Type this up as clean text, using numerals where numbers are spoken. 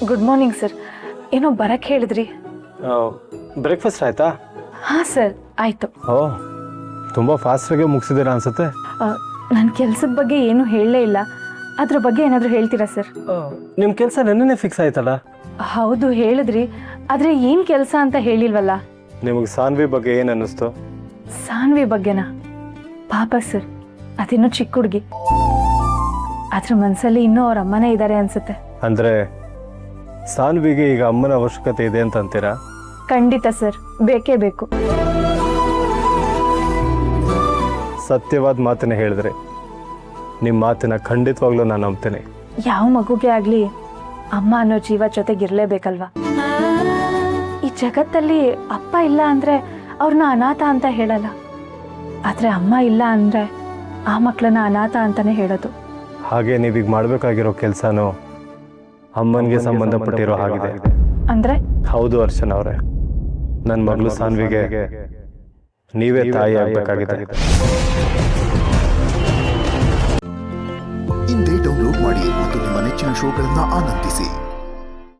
Good morning sir. ಏನೋ ಬರಕ್ಕೆ ಹೇಳಿದ್ರಿ? ಬ್ರೇಕ್ಫಾಸ್ಟ್ ಆಯ್ತಾ? ಹಾಂ ಸರ್, ಆಯಿತು. ಓ, ತುಂಬ ಫಾಸ್ಟಾಗೆ ಮುಗಿಸಿದ್ದೀರಾ ಅನ್ಸುತ್ತೆ. ನನ್ನ ಕೆಲಸದ ಬಗ್ಗೆ ಏನೂ ಹೇಳಲೇ ಇಲ್ಲ. ಅದ್ರ ಬಗ್ಗೆ ಏನಾದರೂ ಹೇಳ್ತೀರಾ ಸರ್? ನಿಮ್ಮ ಕೆಲಸ ನೆನ್ನೆನೇ ಫಿಕ್ಸ್ ಆಯ್ತಲ್ಲ? ಹೌದು ಹೇಳಿದ್ರಿ, ಆದರೆ ಏನು ಕೆಲಸ ಅಂತ ಹೇಳಿಲ್ವಲ್ಲ. ನಿಮಗೆ ಸಾನ್ವಿ ಬಗ್ಗೆ ಏನು ಅನ್ನಿಸ್ತು? ಸಾನ್ವಿ ಬಗ್ಗೆನಾ? ಪಾಪ ಸರ್, ಅದಿನ್ನೂ ಚಿಕ್ಕ ಹುಡುಗಿ. ಅದ್ರ ಮನಸ್ಸಲ್ಲಿ ಇನ್ನೂ ಅವ್ರ ಅಮ್ಮನೇ ಇದ್ದಾರೆ ಅನ್ಸುತ್ತೆ. ಅಂದರೆ ಸಾನ್ವಿಗೆ ಈಗ ಅಮ್ಮನ ಅವಶ್ಯಕತೆ ಇದೆ ಅಂತ ಅಂತೀರಾ? ಖಂಡಿತ ಸರ್, ಬೇಕೇ ಬೇಕು. ಸತ್ಯವಾದ ಮಾತನ್ನ ಹೇಳಿದ್ರೆ ನಿಮ್ಮ ಮಾತನ್ನ ಖಂಡಿತವಾಗ್ಲೂ ನಾನು ನಂಬ್ತೇನೆ. ಯಾವ ಮಗುಗೆ ಆಗಲಿ ಅಮ್ಮ ಅನ್ನೋ ಜೀವ ಜೊತೆಗಿರಲೇಬೇಕಲ್ವಾ? ಈ ಜಗತ್ತಲ್ಲಿ ಅಪ್ಪ ಇಲ್ಲ ಅಂದರೆ ಅವ್ರನ್ನ ಅನಾಥ ಅಂತ ಹೇಳಲ್ಲ, ಆದರೆ ಅಮ್ಮ ಇಲ್ಲ ಅಂದರೆ ಆ ಮಕ್ಕಳನ್ನ ಅನಾಥ ಅಂತಾನೆ ಹೇಳೋದು. ಹಾಗೆ ನೀವೀಗ ಮಾಡಬೇಕಾಗಿರೋ ಕೆಲಸನೂ ಅಮ್ಮನಿಗೆ ಸಂಬಂಧಪಟ್ಟಿರೋ ಹಾಗಿದೆ. ಅಂದರೆ? ಹೌದು ಅರ್ಚನಾ ಅವರೇ, ನನ್ನ ಮಗಳು ಸಾನ್ವಿಗೆ ನೀವೇ ತಾಯಿ ಆಗಬೇಕಾಗಿದೆ. ಇಂದೇ ಡೌನ್ಲೋಡ್ ಮಾಡಿ ಮತ್ತು ನಿಮ್ಮ ನೆಚ್ಚಿನ ಶೋಗಳನ್ನು ಆನಂದಿಸಿ.